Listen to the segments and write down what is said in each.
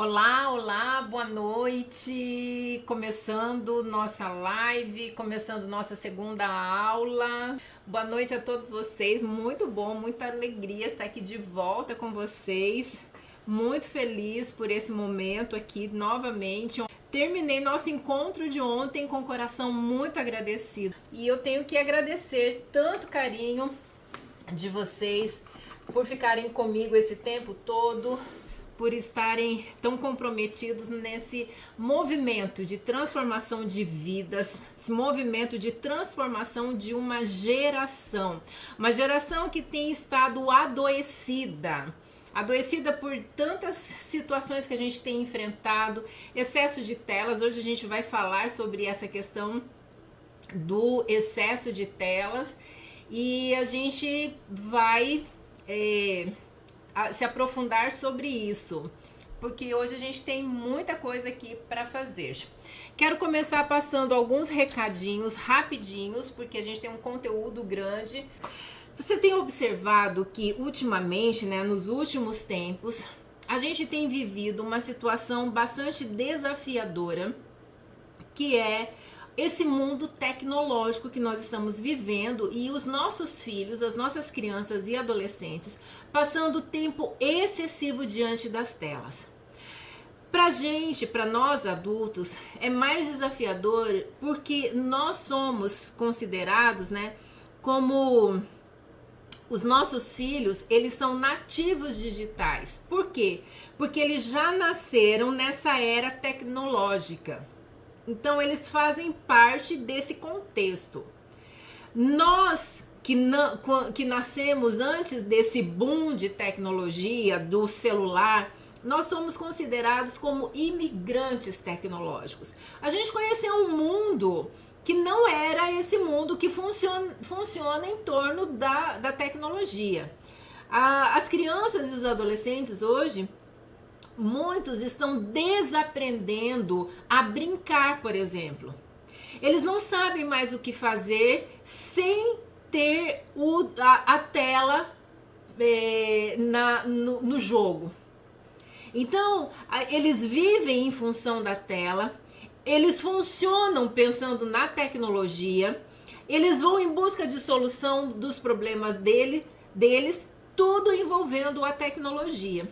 Olá, olá, boa noite. Começando nossa live, começando nossa segunda aula. Boa noite a todos vocês. Muito bom, muita alegria estar aqui de volta com vocês. Muito feliz por esse momento aqui novamente. Terminei nosso encontro de ontem com o coração muito agradecido. E eu tenho que agradecer tanto carinho de vocês por ficarem comigo esse tempo todo, por estarem tão comprometidos nesse movimento de transformação de vidas, esse movimento de transformação de uma geração que tem estado adoecida por tantas situações que a gente tem enfrentado, excesso de telas. Hoje a gente vai falar sobre essa questão do excesso de telas e a gente vai se aprofundar sobre isso, porque hoje a gente tem muita coisa aqui para fazer. Quero começar passando alguns recadinhos rapidinhos, porque a gente tem um conteúdo grande. Você tem observado que ultimamente, nos últimos tempos, a gente tem vivido uma situação bastante desafiadora, que é esse mundo tecnológico que nós estamos vivendo e os nossos filhos, as nossas crianças e adolescentes passando tempo excessivo diante das telas. Pra gente, para nós adultos, é mais desafiador porque nós somos considerados, como os nossos filhos, eles são nativos digitais. Por quê? Porque eles já nasceram nessa era tecnológica. Então, eles fazem parte desse contexto. Nós que nascemos antes desse boom de tecnologia, do celular, nós somos considerados como imigrantes tecnológicos. A gente conheceu um mundo que não era esse mundo que funciona em torno da tecnologia. As crianças e os adolescentes hoje, muitos estão desaprendendo a brincar, por exemplo. Eles não sabem mais o que fazer sem ter a tela no jogo. Então, eles vivem em função da tela, eles funcionam pensando na tecnologia, eles vão em busca de solução dos problemas deles, tudo envolvendo a tecnologia.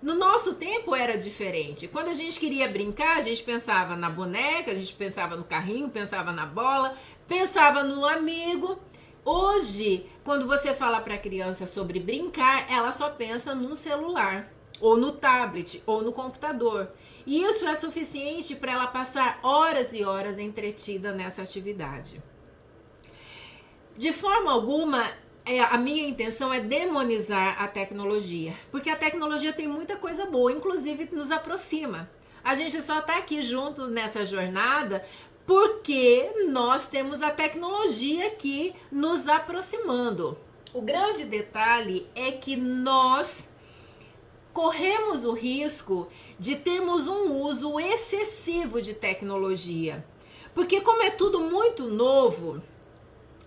No nosso tempo era diferente. Quando a gente queria brincar, a gente pensava na boneca, a gente pensava no carrinho, pensava na bola, pensava no amigo. Hoje, quando você fala para a criança sobre brincar, ela só pensa no celular, ou no tablet, ou no computador. E isso é suficiente para ela passar horas e horas entretida nessa atividade. De forma alguma, a minha intenção é demonizar a tecnologia, porque a tecnologia tem muita coisa boa, inclusive nos aproxima. A gente só está aqui junto nessa jornada porque nós temos a tecnologia aqui nos aproximando. O grande detalhe é que nós corremos o risco de termos um uso excessivo de tecnologia, porque como é tudo muito novo,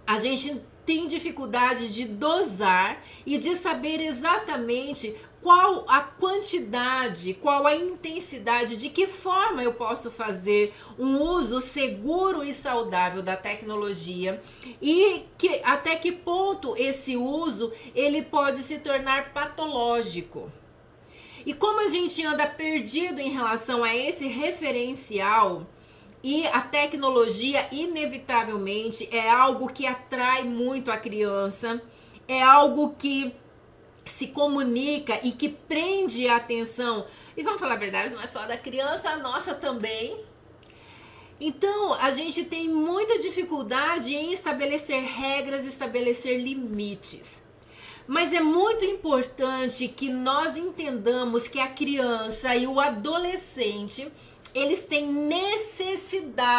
a gente tem dificuldade de dosar e de saber exatamente qual a quantidade, qual a intensidade, de que forma eu posso fazer um uso seguro e saudável da tecnologia e até que ponto esse uso ele pode se tornar patológico. E como a gente anda perdido em relação a esse referencial, e a tecnologia, inevitavelmente, é algo que atrai muito a criança, é algo que se comunica e que prende a atenção. E vamos falar a verdade, não é só da criança, a nossa também. Então, a gente tem muita dificuldade em estabelecer regras, estabelecer limites. Mas é muito importante que nós entendamos que a criança e o adolescente, eles têm necessidade.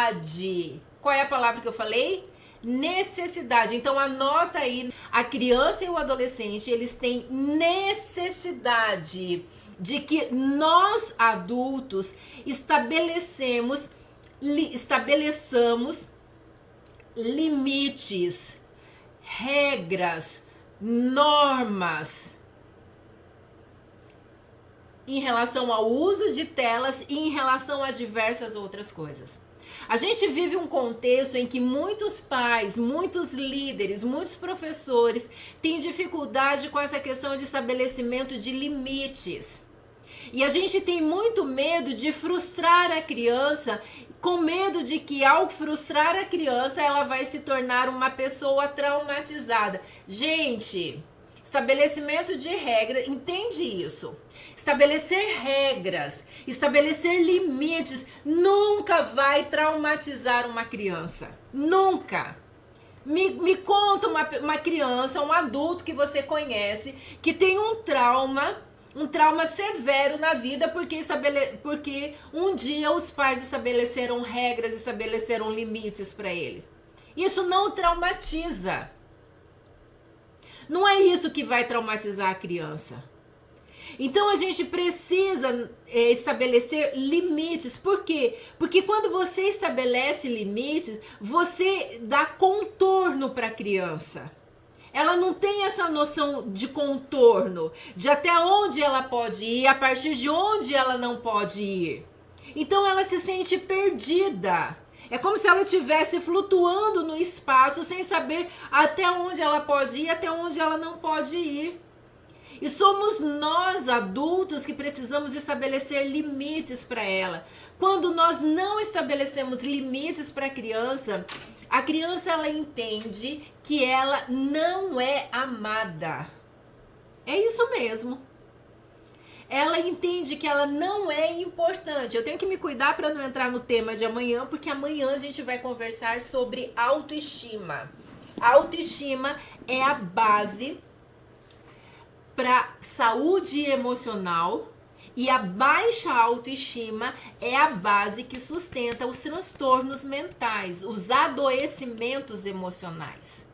Qual é a palavra que eu falei? Necessidade. Então anota aí, a criança e o adolescente, eles têm necessidade de que nós adultos estabeleçamos limites, regras, normas em relação ao uso de telas e em relação a diversas outras coisas. A gente vive um contexto em que muitos pais, muitos líderes, muitos professores têm dificuldade com essa questão de estabelecimento de limites. E a gente tem muito medo de frustrar a criança, com medo de que ao frustrar a criança ela vai se tornar uma pessoa traumatizada. Gente, estabelecimento de regra, entende isso? Estabelecer regras, estabelecer limites nunca vai traumatizar uma criança. Nunca. Me conta uma criança, um adulto que você conhece, que tem um trauma severo na vida porque um dia os pais estabeleceram regras, estabeleceram limites para eles. Isso não o traumatiza. Não é isso que vai traumatizar a criança. Então a gente precisa estabelecer limites. Por quê? Porque quando você estabelece limites, você dá contorno para a criança. Ela não tem essa noção de contorno, de até onde ela pode ir, a partir de onde ela não pode ir. Então ela se sente perdida. É como se ela estivesse flutuando no espaço sem saber até onde ela pode ir, até onde ela não pode ir. E somos nós, adultos, que precisamos estabelecer limites para ela. Quando nós não estabelecemos limites para a criança ela entende que ela não é amada. É isso mesmo. Ela entende que ela não é importante. Eu tenho que me cuidar para não entrar no tema de amanhã, porque amanhã a gente vai conversar sobre autoestima. A autoestima é a base para saúde emocional e a baixa autoestima é a base que sustenta os transtornos mentais, os adoecimentos emocionais.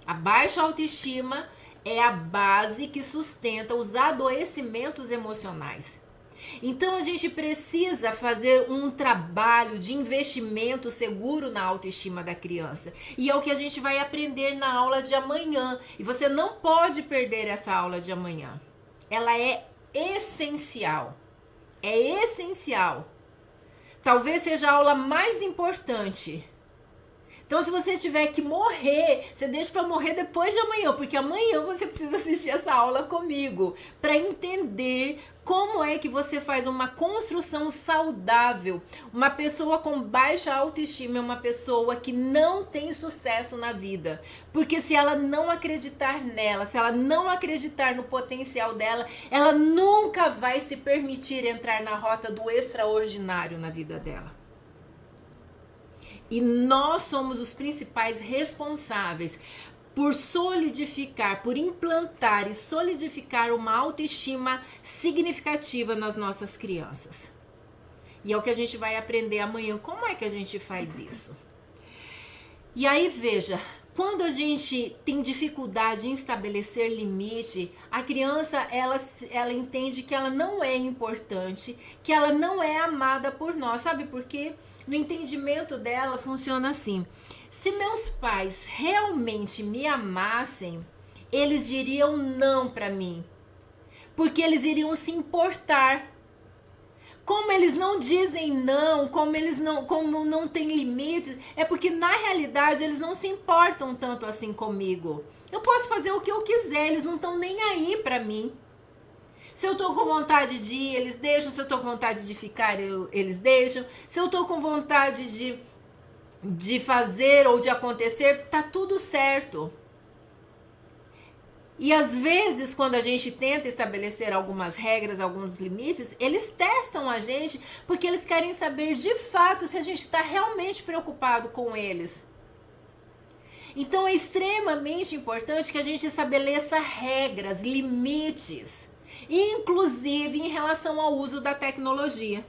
A baixa autoestima é a base que sustenta os adoecimentos emocionais. Então a gente precisa fazer um trabalho de investimento seguro na autoestima da criança. E é o que a gente vai aprender na aula de amanhã. E você não pode perder essa aula de amanhã. Ela é essencial. É essencial. Talvez seja a aula mais importante. Então, se você tiver que morrer, você deixa para morrer depois de amanhã, porque amanhã você precisa assistir essa aula comigo para entender como é que você faz uma construção saudável. Uma pessoa com baixa autoestima é uma pessoa que não tem sucesso na vida, porque se ela não acreditar nela, se ela não acreditar no potencial dela, ela nunca vai se permitir entrar na rota do extraordinário na vida dela. E nós somos os principais responsáveis por solidificar, por implantar e solidificar uma autoestima significativa nas nossas crianças. E é o que a gente vai aprender amanhã. Como é que a gente faz isso? E aí, veja, quando a gente tem dificuldade em estabelecer limite, a criança, ela entende que ela não é importante, que ela não é amada por nós. Sabe por quê? No entendimento dela, funciona assim. Se meus pais realmente me amassem, eles diriam não para mim, porque eles iriam se importar. Como eles não dizem não, como não tem limites, é porque na realidade eles não se importam tanto assim comigo. Eu posso fazer o que eu quiser, eles não estão nem aí pra mim. Se eu tô com vontade de ir, eles deixam. Se eu tô com vontade de ficar, eles deixam. Se eu tô com vontade de fazer ou de acontecer, tá tudo certo. E às vezes, quando a gente tenta estabelecer algumas regras, alguns limites, eles testam a gente porque eles querem saber de fato se a gente está realmente preocupado com eles. Então é extremamente importante que a gente estabeleça regras, limites, inclusive em relação ao uso da tecnologia.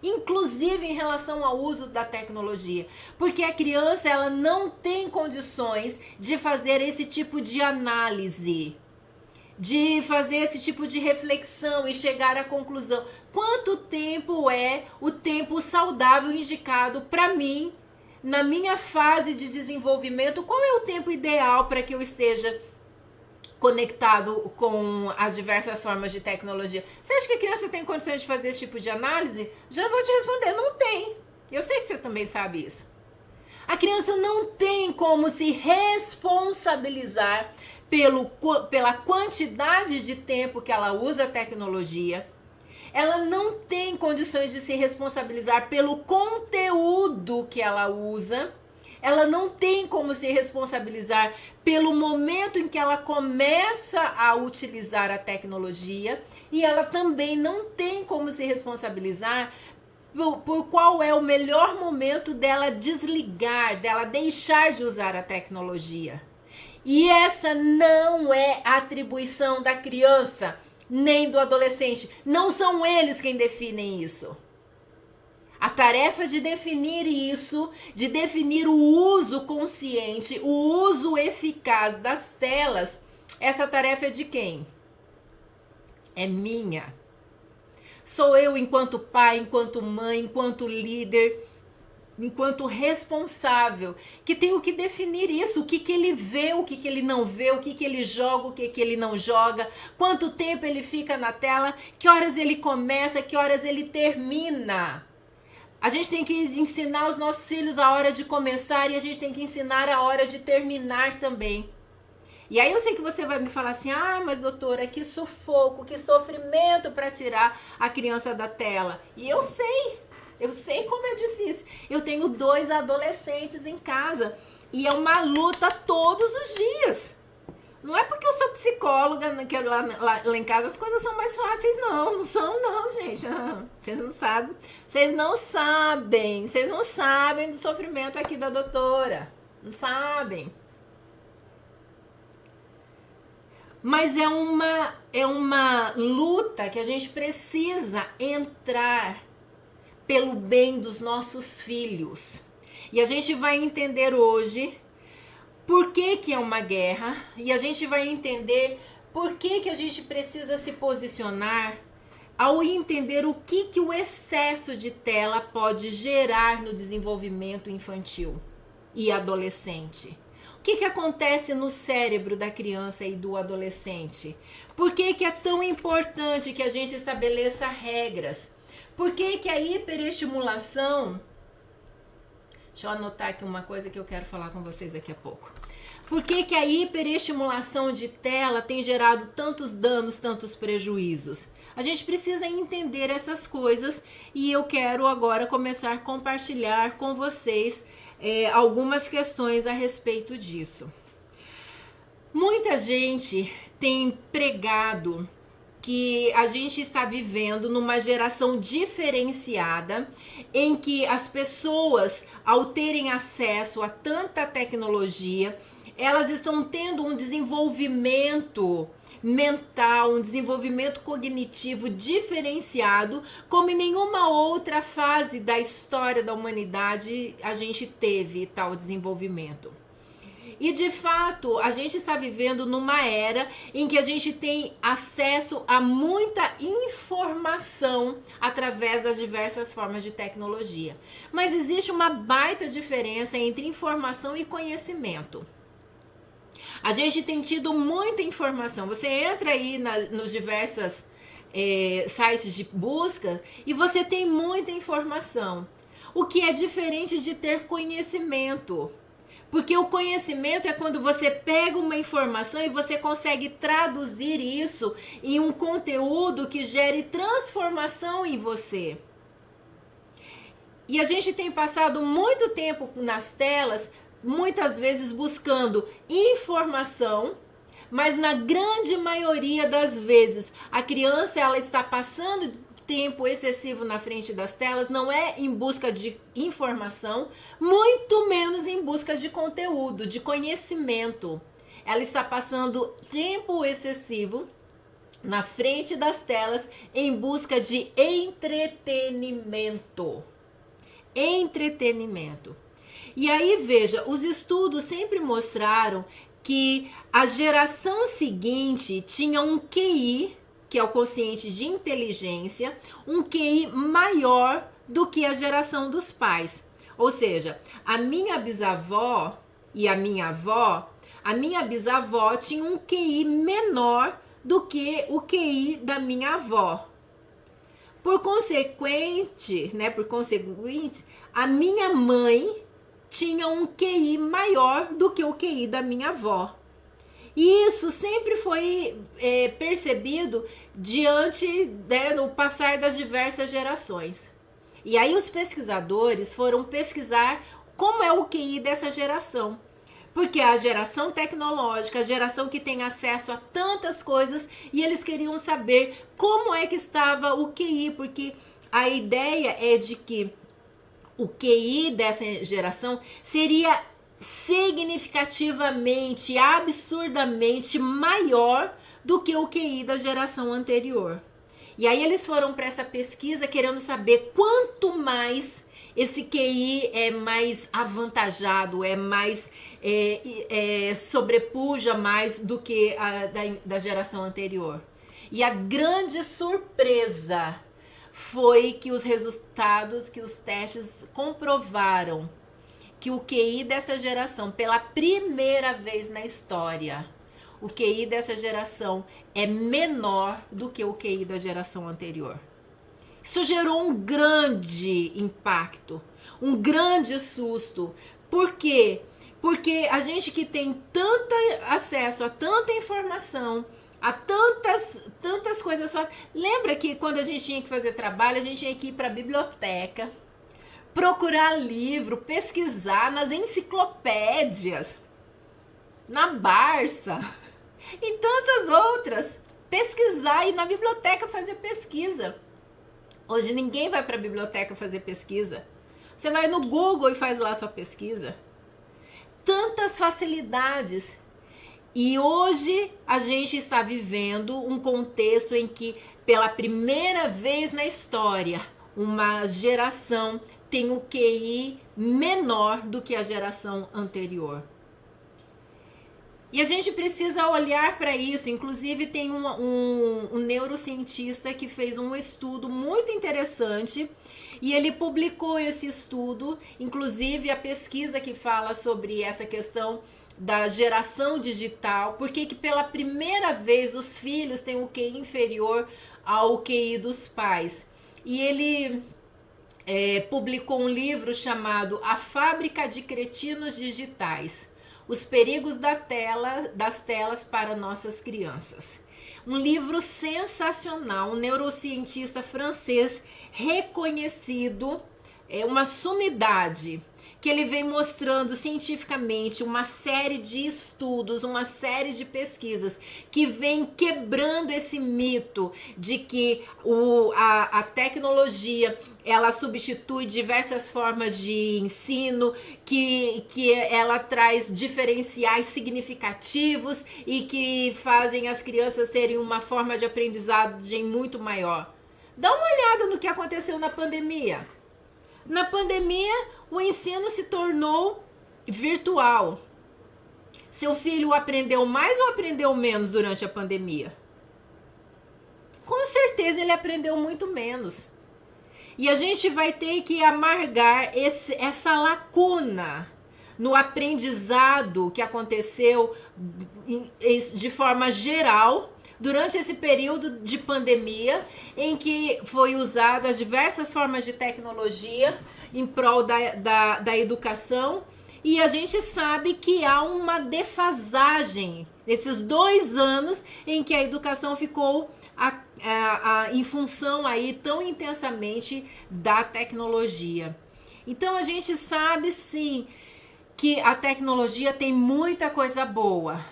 Inclusive em relação ao uso da tecnologia, porque a criança ela não tem condições de fazer esse tipo de análise, de fazer esse tipo de reflexão e chegar à conclusão. Quanto tempo é o tempo saudável indicado para mim, na minha fase de desenvolvimento? Qual é o tempo ideal para que eu esteja conectado com as diversas formas de tecnologia. Você acha que a criança tem condições de fazer esse tipo de análise? Já vou te responder, não tem. Eu sei que você também sabe isso. A criança não tem como se responsabilizar pela quantidade de tempo que ela usa a tecnologia. Ela não tem condições de se responsabilizar pelo conteúdo que ela usa. Ela não tem como se responsabilizar pelo momento em que ela começa a utilizar a tecnologia. E ela também não tem como se responsabilizar por qual é o melhor momento dela desligar, dela deixar de usar a tecnologia. E essa não é a atribuição da criança, nem do adolescente. Não são eles quem definem isso. A tarefa de definir isso, de definir o uso consciente, o uso eficaz das telas, essa tarefa é de quem? É minha. Sou eu enquanto pai, enquanto mãe, enquanto líder, enquanto responsável, que tenho que definir isso, o que ele vê, o que ele não vê, o que ele joga, o que ele não joga, quanto tempo ele fica na tela, que horas ele começa, que horas ele termina. A gente tem que ensinar os nossos filhos a hora de começar e a gente tem que ensinar a hora de terminar também. E aí eu sei que você vai me falar assim, mas doutora, que sufoco, que sofrimento para tirar a criança da tela. E eu sei como é difícil. Eu tenho 2 adolescentes em casa e é uma luta todos os dias. Não é porque eu sou psicóloga, que lá em casa as coisas são mais fáceis, não. Não são, não, gente. Vocês não sabem. Vocês não sabem do sofrimento aqui da doutora. Não sabem. Mas é uma luta que a gente precisa entrar pelo bem dos nossos filhos. E a gente vai entender hoje por que é uma guerra. E a gente vai entender por que a gente precisa se posicionar ao entender o que o excesso de tela pode gerar no desenvolvimento infantil e adolescente. O que acontece no cérebro da criança e do adolescente? Por que é tão importante que a gente estabeleça regras? Por que a hiperestimulação... Deixa eu anotar aqui uma coisa que eu quero falar com vocês daqui a pouco. Por que a hiperestimulação de tela tem gerado tantos danos, tantos prejuízos? A gente precisa entender essas coisas e eu quero agora começar a compartilhar com vocês algumas questões a respeito disso. Muita gente tem pregado que a gente está vivendo numa geração diferenciada em que as pessoas, ao terem acesso a tanta tecnologia, elas estão tendo um desenvolvimento mental, um desenvolvimento cognitivo diferenciado, como em nenhuma outra fase da história da humanidade a gente teve tal desenvolvimento. E de fato, a gente está vivendo numa era em que a gente tem acesso a muita informação através das diversas formas de tecnologia. Mas existe uma baita diferença entre informação e conhecimento. A gente tem tido muita informação. Você entra aí nos diversos sites de busca e você tem muita informação. O que é diferente de ter conhecimento. Porque o conhecimento é quando você pega uma informação e você consegue traduzir isso em um conteúdo que gere transformação em você. E a gente tem passado muito tempo nas telas, muitas vezes buscando informação, mas na grande maioria das vezes a criança ela está passando tempo excessivo na frente das telas, não é em busca de informação, muito menos em busca de conteúdo, de conhecimento. Ela está passando tempo excessivo na frente das telas em busca de entretenimento. Entretenimento. E aí, veja, os estudos sempre mostraram que a geração seguinte tinha um QI, que é o quociente de inteligência, um QI maior do que a geração dos pais. Ou seja, a minha bisavó e a minha avó, a minha bisavó tinha um QI menor do que o QI da minha avó. Por consequente, a minha mãe tinha um QI maior do que o QI da minha avó. E isso sempre foi percebido diante do passar das diversas gerações. E aí os pesquisadores foram pesquisar como é o QI dessa geração. Porque a geração tecnológica, a geração que tem acesso a tantas coisas, e eles queriam saber como é que estava o QI, porque a ideia é de que o QI dessa geração seria significativamente, absurdamente maior do que o QI da geração anterior. E aí eles foram para essa pesquisa querendo saber quanto mais esse QI é mais avantajado, é mais sobrepuja mais do que a da geração anterior. E a grande surpresa foi que os resultados, que os testes comprovaram que o QI dessa geração, pela primeira vez na história, o QI dessa geração é menor do que o QI da geração anterior. Isso gerou um grande impacto, um grande susto. Por quê? Porque a gente que tem tanto acesso a tanta informação, a tantas coisas. Lembra que quando a gente tinha que fazer trabalho, a gente tinha que ir para a biblioteca, procurar livro, pesquisar nas enciclopédias, na Barça e tantas outras. Pesquisar e ir na biblioteca fazer pesquisa. Hoje ninguém vai para a biblioteca fazer pesquisa. Você vai no Google e faz lá a sua pesquisa. Tantas facilidades. E hoje a gente está vivendo um contexto em que, pela primeira vez na história, uma geração tem um QI menor do que a geração anterior. E a gente precisa olhar para isso. Inclusive tem um neurocientista que fez um estudo muito interessante e ele publicou esse estudo, inclusive a pesquisa que fala sobre essa questão da geração digital, porque que pela primeira vez os filhos têm um QI inferior ao QI dos pais. E ele publicou um livro chamado A Fábrica de Cretinos Digitais. Os perigos das telas para nossas crianças. Um livro sensacional, um neurocientista francês reconhecido, uma sumidade, que ele vem mostrando cientificamente uma série de estudos, uma série de pesquisas que vem quebrando esse mito de que a tecnologia ela substitui diversas formas de ensino, que ela traz diferenciais significativos e que fazem as crianças terem uma forma de aprendizagem muito maior. Dá uma olhada no que aconteceu na pandemia. Na pandemia, o ensino se tornou virtual. Seu filho aprendeu mais ou aprendeu menos durante a pandemia? Com certeza ele aprendeu muito menos. E a gente vai ter que amargar essa lacuna no aprendizado que aconteceu de forma geral durante esse período de pandemia, em que foi usada as diversas formas de tecnologia em prol da educação, e a gente sabe que há uma defasagem nesses 2 anos em que a educação ficou em função aí tão intensamente da tecnologia. Então a gente sabe sim que a tecnologia tem muita coisa boa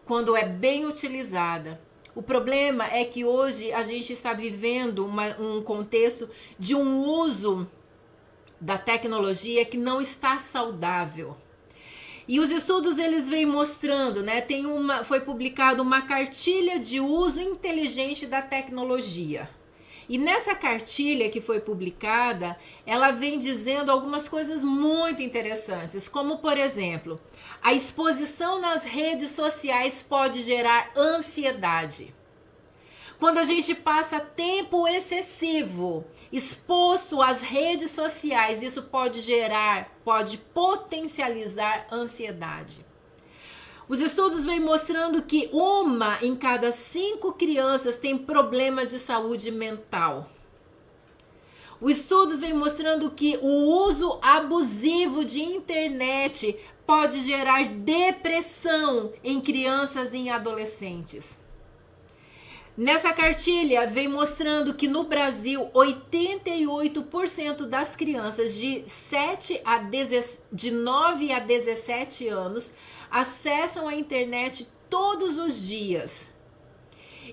quando é bem utilizada. O problema é que hoje a gente está vivendo um contexto de um uso da tecnologia que não está saudável. E os estudos eles vêm mostrando, né? Foi publicada uma cartilha de uso inteligente da tecnologia. E nessa cartilha que foi publicada, ela vem dizendo algumas coisas muito interessantes, como por exemplo, a exposição nas redes sociais pode gerar ansiedade. Quando a gente passa tempo excessivo exposto às redes sociais, isso pode potencializar ansiedade. Os estudos vêm mostrando que 1 em cada 5 crianças tem problemas de saúde mental. Os estudos vêm mostrando que o uso abusivo de internet pode gerar depressão em crianças e em adolescentes. Nessa cartilha vem mostrando que no Brasil 88% das crianças de 9 a 17 anos acessam a internet todos os dias.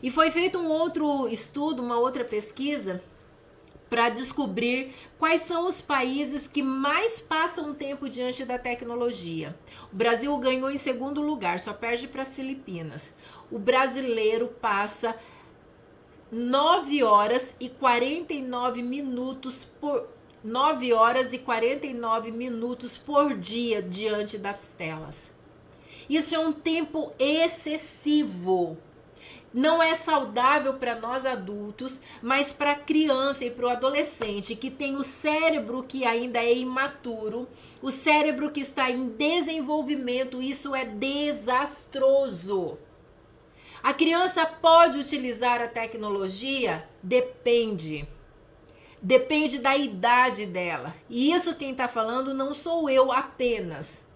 E foi feito um outro estudo, uma outra pesquisa, para descobrir quais são os países que mais passam tempo diante da tecnologia. O Brasil ganhou em segundo lugar, só perde para as Filipinas. O brasileiro passa 9 horas e 49 minutos por dia diante das telas. Isso é um tempo excessivo. Não é saudável para nós adultos, mas para a criança e para o adolescente que tem o cérebro que ainda é imaturo, o cérebro que está em desenvolvimento, isso é desastroso. A criança pode utilizar a tecnologia? Depende. Depende da idade dela. E isso quem está falando não sou eu apenas.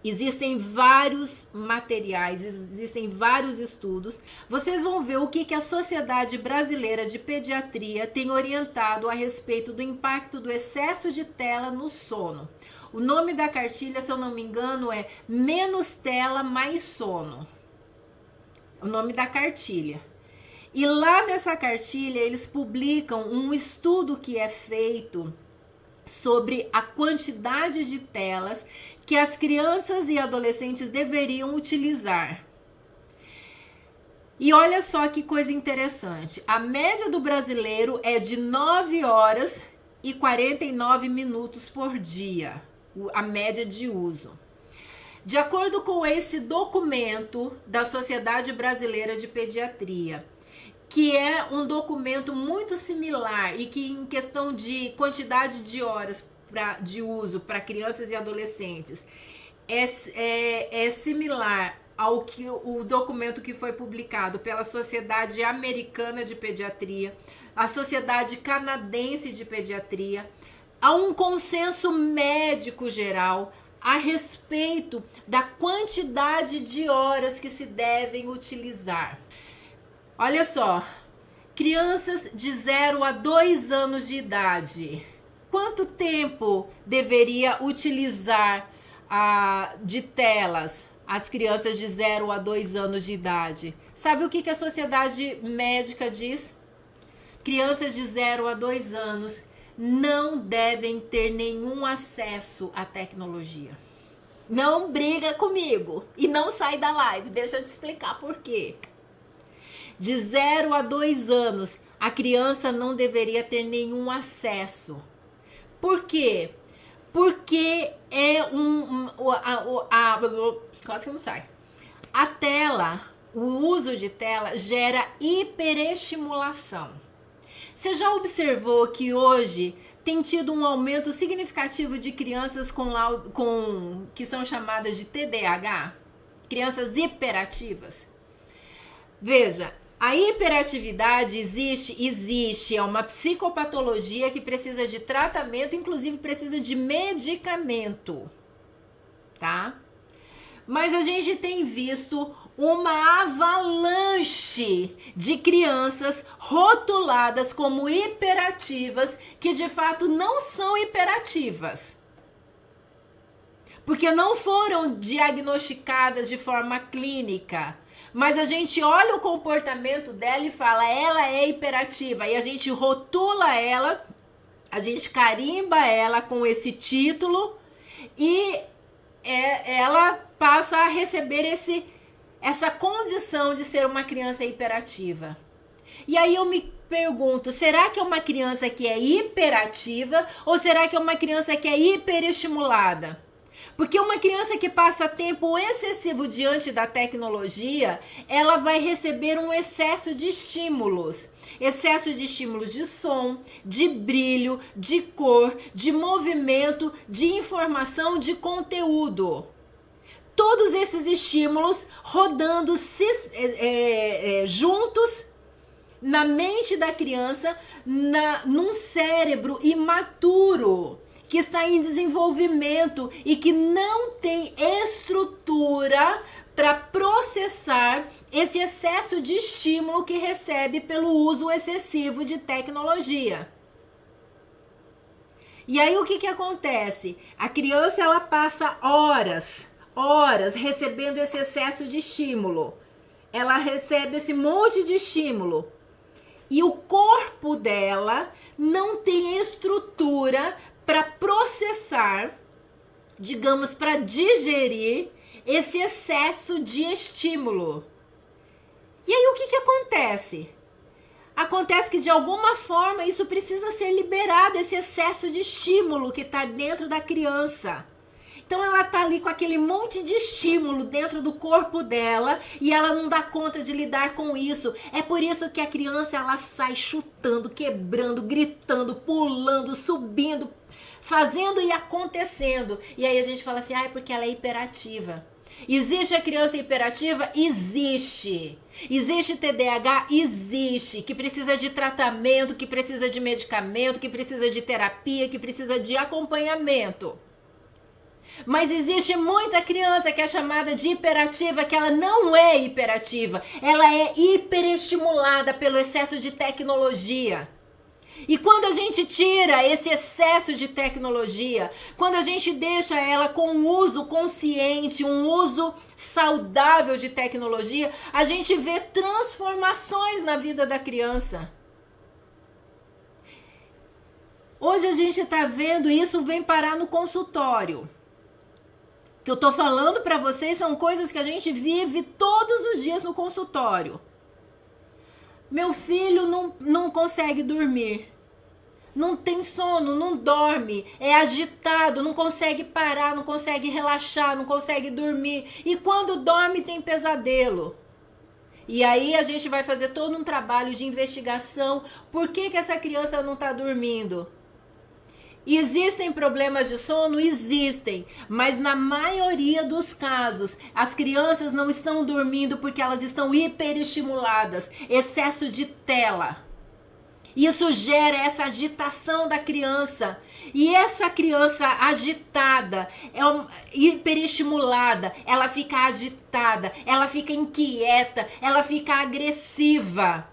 Existem vários materiais, existem vários estudos. Vocês vão ver o que a Sociedade Brasileira de Pediatria tem orientado a respeito do impacto do excesso de tela no sono. O nome da cartilha, se eu não me engano, é Menos Tela, Mais Sono. O nome da cartilha. E lá nessa cartilha eles publicam um estudo que é feito sobre a quantidade de telas que as crianças e adolescentes deveriam utilizar. E olha só que coisa interessante. A média do brasileiro é de 9 horas e 49 minutos por dia. A média de uso. De acordo com esse documento da Sociedade Brasileira de Pediatria, que é um documento muito similar e que em questão de quantidade de horas de uso para crianças e adolescentes é similar ao que o documento que foi publicado pela Sociedade Americana de Pediatria, a Sociedade Canadense de Pediatria. Há um consenso médico geral a respeito da quantidade de horas que se devem utilizar. Olha só, crianças de 0 a 2 anos de idade, quanto tempo deveria utilizar de telas as crianças de 0 a 2 anos de idade? Sabe o que a Sociedade Médica diz? Crianças de 0 a 2 anos não devem ter nenhum acesso à tecnologia. Não briga comigo e não sai da live, deixa eu te explicar por quê. De 0 a 2 anos, a criança não deveria ter nenhum acesso. Por quê? Porque é quase que não sai. A tela, o uso de tela gera hiperestimulação. Você já observou que hoje tem tido um aumento significativo de crianças que são chamadas de TDAH? Crianças hiperativas? Veja, a hiperatividade existe, é uma psicopatologia que precisa de tratamento, inclusive precisa de medicamento, tá? Mas a gente tem visto uma avalanche de crianças rotuladas como hiperativas que de fato não são hiperativas. Porque não foram diagnosticadas de forma clínica. Mas a gente olha o comportamento dela e fala, ela é hiperativa. E a gente rotula ela, a gente carimba ela com esse título e ela passa a receber essa condição de ser uma criança hiperativa. E aí eu me pergunto, será que é uma criança que é hiperativa ou será que é uma criança que é hiperestimulada? Porque uma criança que passa tempo excessivo diante da tecnologia, ela vai receber um excesso de estímulos. Excesso de estímulos de som, de brilho, de cor, de movimento, de informação, de conteúdo. todos esses estímulos rodando juntos na mente da criança, num cérebro imaturo, que está em desenvolvimento e que não tem estrutura para processar esse excesso de estímulo que recebe pelo uso excessivo de tecnologia. E aí o que acontece? A criança, ela passa horas recebendo esse excesso de estímulo. Ela recebe esse monte de estímulo. E o corpo dela não tem estrutura para processar, digamos, para digerir esse excesso de estímulo. E aí o que acontece? Acontece que de alguma forma isso precisa ser liberado, esse excesso de estímulo que está dentro da criança. Então ela tá ali com aquele monte de estímulo dentro do corpo dela e ela não dá conta de lidar com isso. É por isso que a criança, ela sai chutando, quebrando, gritando, pulando, subindo, fazendo e acontecendo. E aí a gente fala assim, é porque ela é hiperativa. Existe a criança hiperativa? Existe. Existe TDAH? Existe. Que precisa de tratamento, que precisa de medicamento, que precisa de terapia, que precisa de acompanhamento. Mas existe muita criança que é chamada de hiperativa, que ela não é hiperativa. Ela é hiperestimulada pelo excesso de tecnologia. E quando a gente tira esse excesso de tecnologia, quando a gente deixa ela com um uso consciente, um uso saudável de tecnologia, a gente vê transformações na vida da criança. Hoje a gente está vendo isso, vem parar no consultório. O que eu tô falando para vocês são coisas que a gente vive todos os dias no consultório. Meu filho não consegue dormir. Não tem sono, não dorme, é agitado, não consegue parar, não consegue relaxar, não consegue dormir. E quando dorme tem pesadelo. E aí a gente vai fazer todo um trabalho de investigação. Por que essa criança não está dormindo? Existem problemas de sono? Existem, mas na maioria dos casos, as crianças não estão dormindo porque elas estão hiperestimuladas, excesso de tela. Isso gera essa agitação da criança. E essa criança agitada, hiperestimulada, ela fica agitada, ela fica inquieta, ela fica agressiva,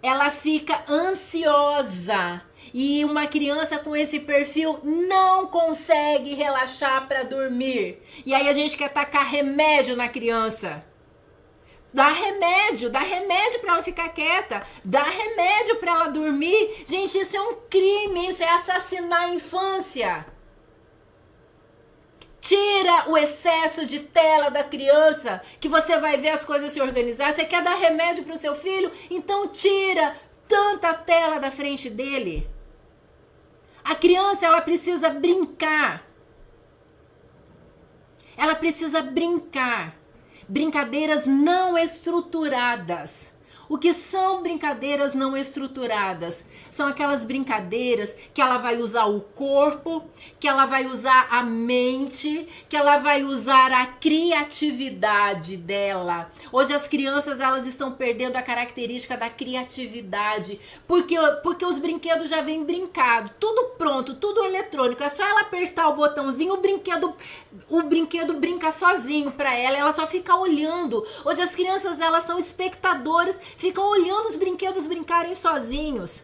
ela fica ansiosa. E uma criança com esse perfil não consegue relaxar para dormir. E aí a gente quer tacar remédio na criança. Dá remédio para ela ficar quieta, dá remédio para ela dormir. Gente, isso é um crime, isso é assassinar a infância. Tira o excesso de tela da criança, que você vai ver as coisas se organizar. Você quer dar remédio para o seu filho? Então tira tanta tela da frente dele. A criança, ela precisa brincar. Ela precisa brincar. Brincadeiras não estruturadas. O que são brincadeiras não estruturadas? São aquelas brincadeiras que ela vai usar o corpo, que ela vai usar a mente, que ela vai usar a criatividade dela. Hoje as crianças, elas estão perdendo a característica da criatividade, porque os brinquedos já vêm brincados, tudo pronto, tudo eletrônico. É só ela apertar o botãozinho, o brinquedo brinca sozinho para ela só fica olhando. Hoje as crianças, elas são espectadores, ficam olhando os brinquedos brincarem sozinhos.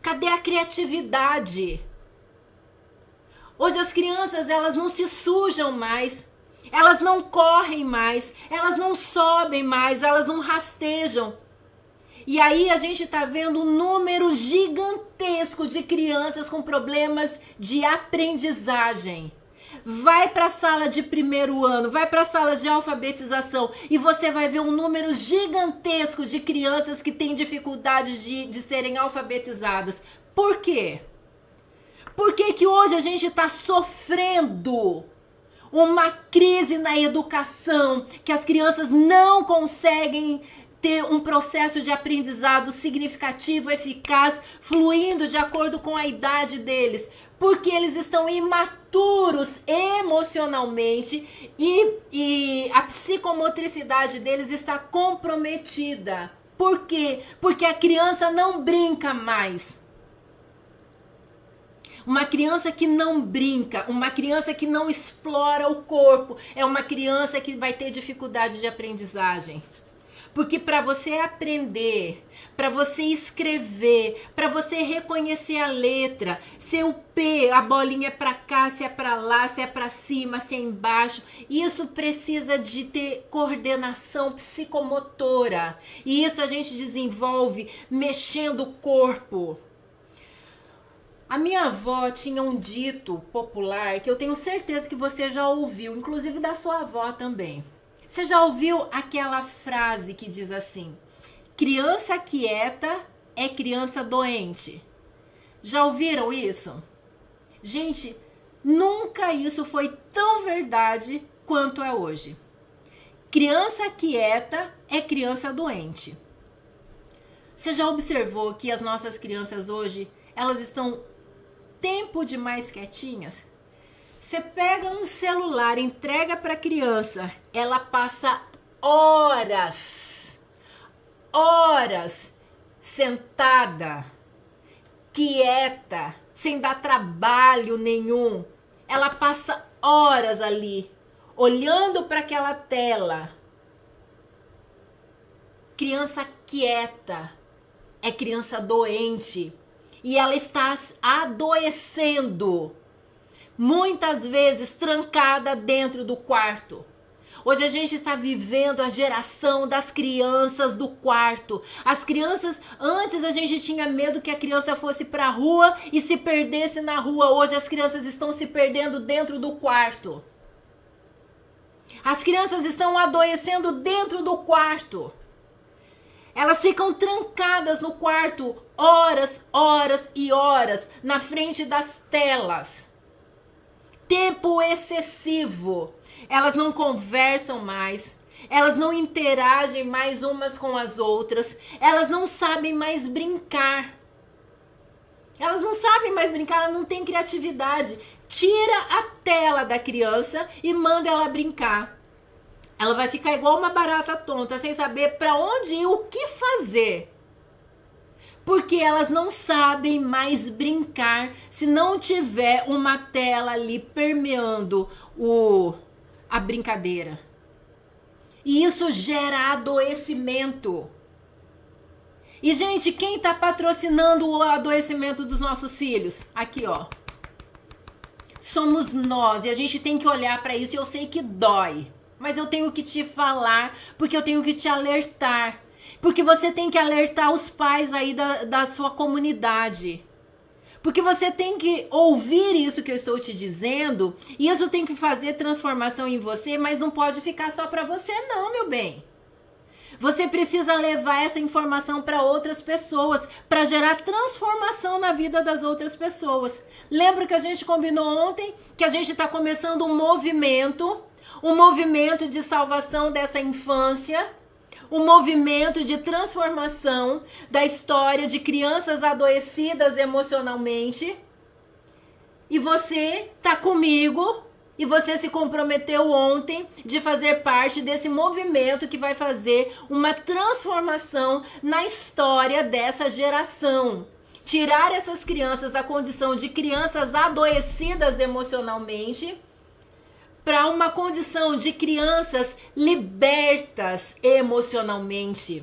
Cadê a criatividade? Hoje as crianças, elas não se sujam mais, elas não correm mais, elas não sobem mais, elas não rastejam. E aí a gente tá vendo um número gigantesco de crianças com problemas de aprendizagem. Vai para a sala de primeiro ano, vai para a sala de alfabetização e você vai ver um número gigantesco de crianças que têm dificuldades de serem alfabetizadas. Por quê? Por que hoje a gente está sofrendo uma crise na educação, que as crianças não conseguem ter um processo de aprendizado significativo, eficaz, fluindo de acordo com a idade deles, porque eles estão imaturos emocionalmente e a psicomotricidade deles está comprometida. Por quê? Porque a criança não brinca mais. Uma criança que não brinca, uma criança que não explora o corpo, é uma criança que vai ter dificuldade de aprendizagem. Porque para você aprender, para você escrever, para você reconhecer a letra, se o P, a bolinha é para cá, se é para lá, se é para cima, se é embaixo, isso precisa de ter coordenação psicomotora. E isso a gente desenvolve mexendo o corpo. A minha avó tinha um dito popular que eu tenho certeza que você já ouviu, inclusive da sua avó também. Você já ouviu aquela frase que diz assim: criança quieta é criança doente? Já ouviram isso? Gente, nunca isso foi tão verdade quanto é hoje. Criança quieta é criança doente. Você já observou que as nossas crianças hoje, elas estão tempo demais quietinhas? Você pega um celular, entrega para a criança, ela passa horas sentada, quieta, sem dar trabalho nenhum. Ela passa horas ali, olhando para aquela tela. Criança quieta é criança doente e ela está adoecendo. Muitas vezes trancada dentro do quarto. Hoje a gente está vivendo a geração das crianças do quarto. As crianças, antes a gente tinha medo que a criança fosse para a rua e se perdesse na rua. Hoje as crianças estão se perdendo dentro do quarto. As crianças estão adoecendo dentro do quarto. Elas ficam trancadas no quarto horas e horas na frente das telas. Tempo excessivo. Elas não conversam mais. Elas não interagem mais umas com as outras. Elas não sabem mais brincar. Elas não sabem mais brincar, elas não têm criatividade. Tira a tela da criança e manda ela brincar. Ela vai ficar igual uma barata tonta, sem saber para onde ir, o que fazer. Porque elas não sabem mais brincar se não tiver uma tela ali permeando a brincadeira. E isso gera adoecimento. E, gente, quem está patrocinando o adoecimento dos nossos filhos? Aqui, ó. Somos nós. E a gente tem que olhar para isso. E eu sei que dói. Mas eu tenho que te falar, porque eu tenho que te alertar. Porque você tem que alertar os pais aí da sua comunidade. Porque você tem que ouvir isso que eu estou te dizendo. E isso tem que fazer transformação em você, mas não pode ficar só para você não, meu bem. Você precisa levar essa informação para outras pessoas, para gerar transformação na vida das outras pessoas. Lembra que a gente combinou ontem que a gente está começando um movimento de salvação dessa infância, um movimento de transformação da história de crianças adoecidas emocionalmente. E você tá comigo e você se comprometeu ontem de fazer parte desse movimento que vai fazer uma transformação na história dessa geração. Tirar essas crianças da condição de crianças adoecidas emocionalmente para uma condição de crianças libertas emocionalmente,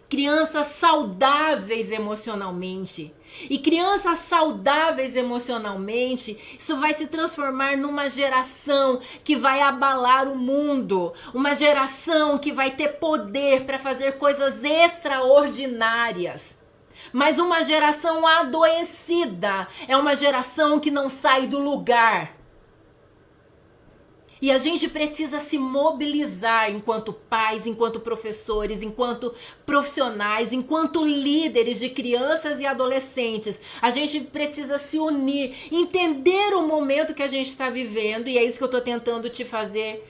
crianças saudáveis emocionalmente. E crianças saudáveis emocionalmente, isso vai se transformar numa geração que vai abalar o mundo, uma geração que vai ter poder para fazer coisas extraordinárias. Mas uma geração adoecida é uma geração que não sai do lugar. E a gente precisa se mobilizar enquanto pais, enquanto professores, enquanto profissionais, enquanto líderes de crianças e adolescentes. A gente precisa se unir, entender o momento que a gente está vivendo, e é isso que eu estou tentando te fazer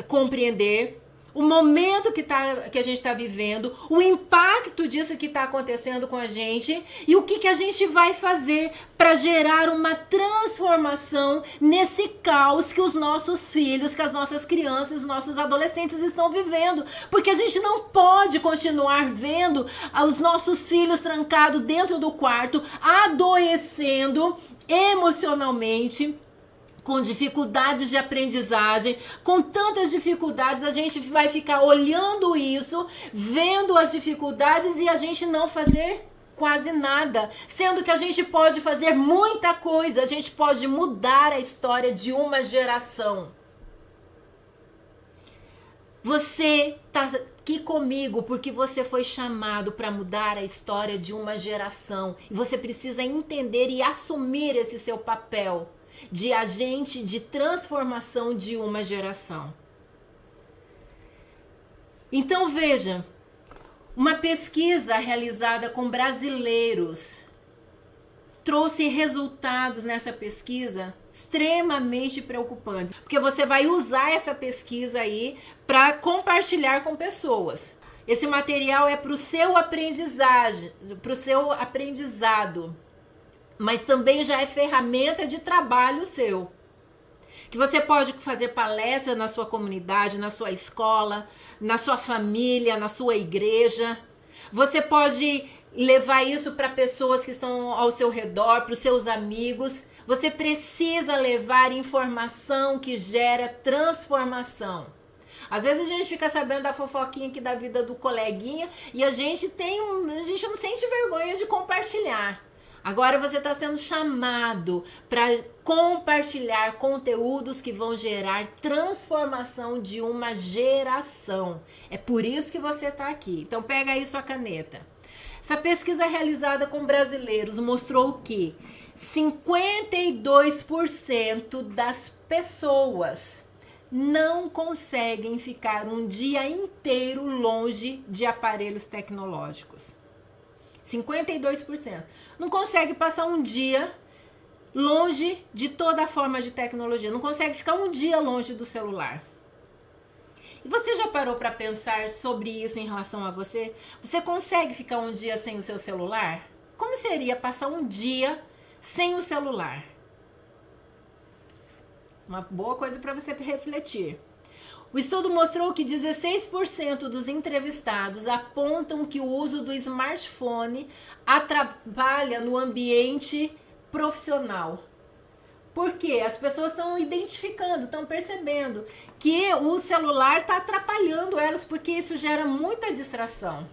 compreender. o momento que a gente está vivendo, o impacto disso que está acontecendo com a gente e o que a gente vai fazer para gerar uma transformação nesse caos que os nossos filhos, que as nossas crianças, os nossos adolescentes estão vivendo. Porque a gente não pode continuar vendo os nossos filhos trancados dentro do quarto, adoecendo emocionalmente, com dificuldades de aprendizagem, com tantas dificuldades, a gente vai ficar olhando isso, vendo as dificuldades e a gente não fazer quase nada, sendo que a gente pode fazer muita coisa, a gente pode mudar a história de uma geração. Você está aqui comigo porque você foi chamado para mudar a história de uma geração e você precisa entender e assumir esse seu papel de agente de transformação de uma geração. Então veja, uma pesquisa realizada com brasileiros trouxe resultados nessa pesquisa extremamente preocupantes, porque você vai usar essa pesquisa aí para compartilhar com pessoas. Esse material é para o seu aprendizagem, para o seu aprendizado, mas também já é ferramenta de trabalho seu. Que você pode fazer palestra na sua comunidade, na sua escola, na sua família, na sua igreja. Você pode levar isso para pessoas que estão ao seu redor, para os seus amigos. Você precisa levar informação que gera transformação. Às vezes a gente fica sabendo da fofoquinha aqui da vida do coleguinha e a gente não sente vergonha de compartilhar. Agora você está sendo chamado para compartilhar conteúdos que vão gerar transformação de uma geração. É por isso que você está aqui. Então pega aí sua caneta. Essa pesquisa realizada com brasileiros mostrou que 52% das pessoas não conseguem ficar um dia inteiro longe de aparelhos tecnológicos. 52%. Não consegue passar um dia longe de toda forma de tecnologia. Não consegue ficar um dia longe do celular. E você já parou para pensar sobre isso em relação a você? Você consegue ficar um dia sem o seu celular? Como seria passar um dia sem o celular? Uma boa coisa para você refletir. O estudo mostrou que 16% dos entrevistados apontam que o uso do smartphone atrapalha no ambiente profissional. Por quê? As pessoas estão identificando, estão percebendo que o celular está atrapalhando elas porque isso gera muita distração.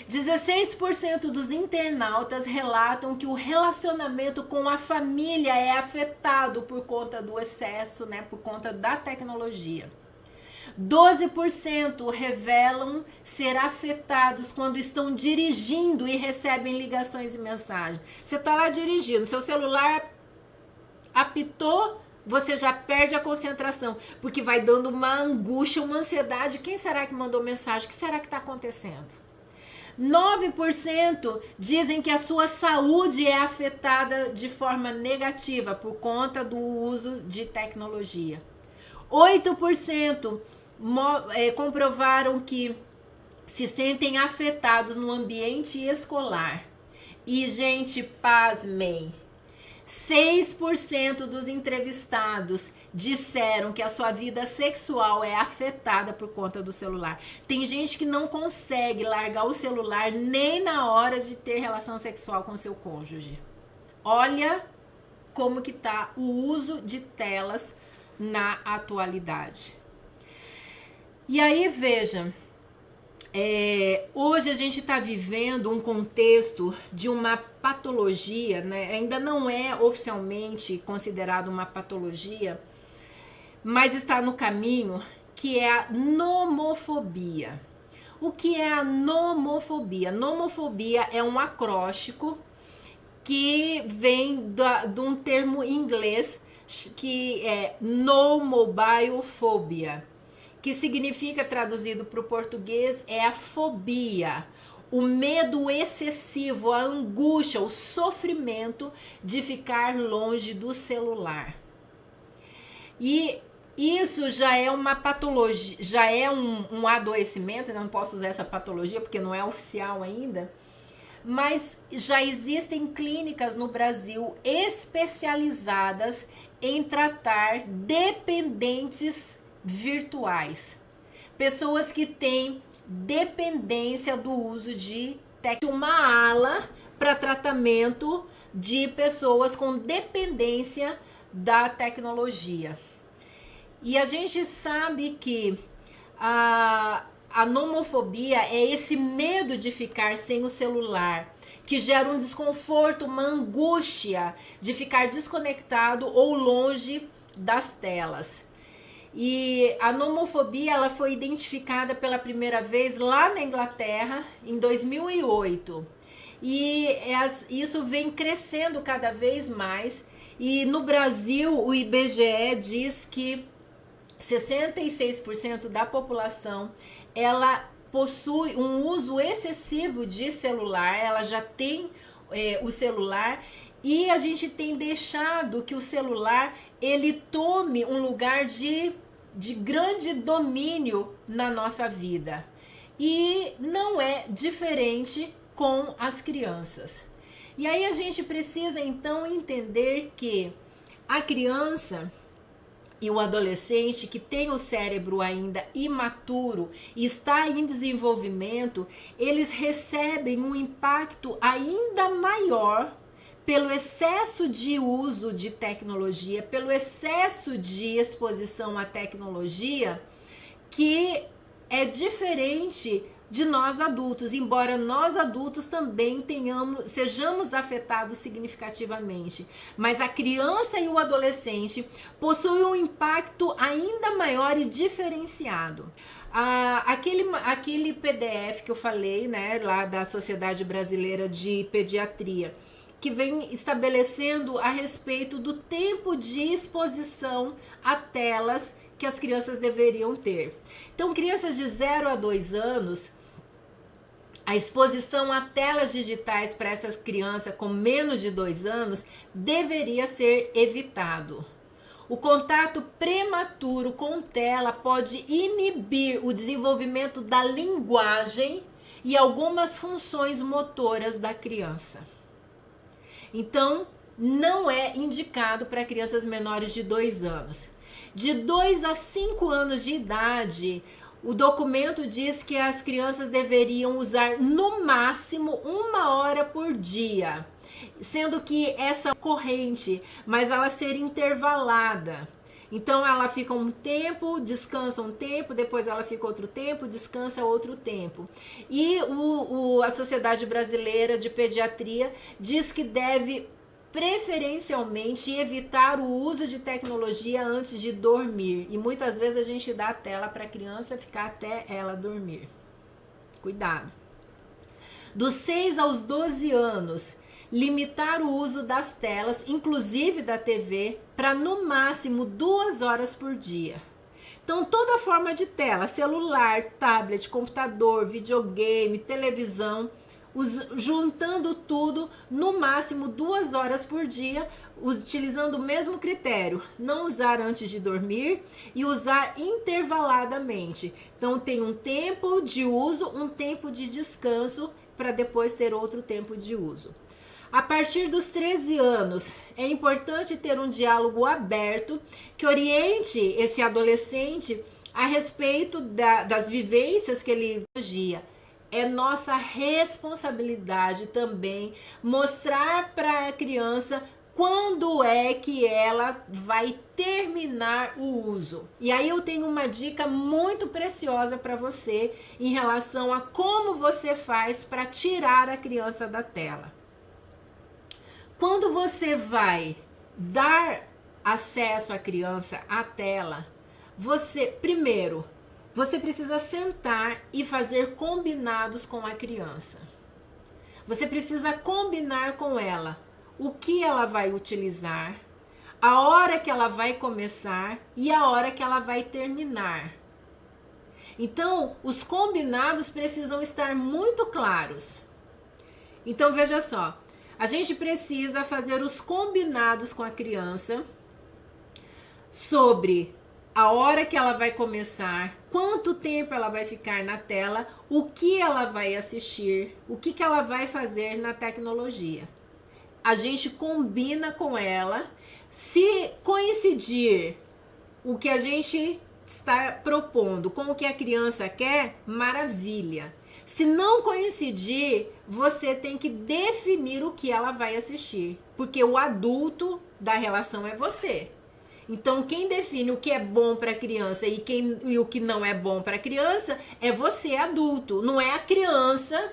16% dos internautas relatam que o relacionamento com a família é afetado por conta do excesso, por conta da tecnologia. 12% revelam ser afetados quando estão dirigindo e recebem ligações e mensagens. Você está lá dirigindo, seu celular apitou, você já perde a concentração, porque vai dando uma angústia, uma ansiedade. Quem será que mandou mensagem? O que será que está acontecendo? 9% dizem que a sua saúde é afetada de forma negativa por conta do uso de tecnologia. 8% comprovaram que se sentem afetados no ambiente escolar. E, gente, pasmem, 6% dos entrevistados disseram que a sua vida sexual é afetada por conta do celular. Tem gente que não consegue largar o celular nem na hora de ter relação sexual com seu cônjuge. Olha como que tá o uso de telas na atualidade. E aí, veja, hoje a gente está vivendo um contexto de uma patologia, ainda não é oficialmente considerado uma patologia, mas está no caminho, que é a nomofobia. O que é a nomofobia? Nomofobia é um acróstico que vem de um termo em inglês que é no mobile phobia, que significa, traduzido para o português, é a fobia, o medo excessivo, a angústia, o sofrimento de ficar longe do celular. E isso já é uma patologia, já é um adoecimento, eu não posso usar essa patologia porque não é oficial ainda, mas já existem clínicas no Brasil especializadas em tratar dependentes virtuais. Pessoas que têm dependência do uso de uma ala para tratamento de pessoas com dependência da tecnologia. E a gente sabe que a nomofobia é esse medo de ficar sem o celular, que gera um desconforto, uma angústia de ficar desconectado ou longe das telas. E a nomofobia ela foi identificada pela primeira vez lá na Inglaterra em 2008. E isso vem crescendo cada vez mais. E no Brasil, o IBGE diz que 66% da população ela possui um uso excessivo de celular, ela já tem o celular, e a gente tem deixado que o celular ele tome um lugar de grande domínio na nossa vida. E não é diferente com as crianças. E aí a gente precisa então entender que a criança e o adolescente que tem o cérebro ainda imaturo e está em desenvolvimento, eles recebem um impacto ainda maior pelo excesso de uso de tecnologia, pelo excesso de exposição à tecnologia, que é diferente de nós adultos, embora nós adultos também sejamos afetados significativamente. Mas a criança e o adolescente possuem um impacto ainda maior e diferenciado. Aquele PDF que eu falei, né, lá da Sociedade Brasileira de Pediatria, que vem estabelecendo a respeito do tempo de exposição a telas que as crianças deveriam ter. Então, crianças de 0 a 2 anos, a exposição a telas digitais para essa criança com menos de 2 anos deveria ser evitado. O contato prematuro com tela pode inibir o desenvolvimento da linguagem e algumas funções motoras da criança. Então, não é indicado para crianças menores de 2 anos. De 2 a 5 anos de idade, o documento diz que as crianças deveriam usar no máximo 1 hora por dia, sendo que essa corrente, mas ela ser intervalada. Então ela fica um tempo, descansa um tempo, depois ela fica outro tempo, descansa outro tempo. E a Sociedade Brasileira de Pediatria diz que deve preferencialmente evitar o uso de tecnologia antes de dormir. E muitas vezes a gente dá a tela para a criança ficar até ela dormir. Cuidado. Dos 6 aos 12 anos, limitar o uso das telas, inclusive da TV, para no máximo 2 horas por dia. Então, toda forma de tela, celular, tablet, computador, videogame, televisão, juntando tudo, no máximo 2 horas por dia, utilizando o mesmo critério, não usar antes de dormir e usar intervaladamente. Então, tem um tempo de uso, um tempo de descanso, para depois ter outro tempo de uso. A partir dos 13 anos, é importante ter um diálogo aberto que oriente esse adolescente a respeito das vivências que ele vivencia. É nossa responsabilidade também mostrar para a criança quando é que ela vai terminar o uso. E aí eu tenho uma dica muito preciosa para você em relação a como você faz para tirar a criança da tela. Quando você vai dar acesso à criança à tela, você precisa sentar e fazer combinados com a criança. Você precisa combinar com ela o que ela vai utilizar, a hora que ela vai começar e a hora que ela vai terminar. Então, os combinados precisam estar muito claros. Então, veja só. A gente precisa fazer os combinados com a criança sobre a hora que ela vai começar, quanto tempo ela vai ficar na tela, o que ela vai assistir, o que ela vai fazer na tecnologia. A gente combina com ela. Se coincidir o que a gente está propondo com o que a criança quer, maravilha. Se não coincidir, você tem que definir o que ela vai assistir, porque o adulto da relação é você. Então, quem define o que é bom para a criança e o que não é bom para a criança é você, adulto. Não é a criança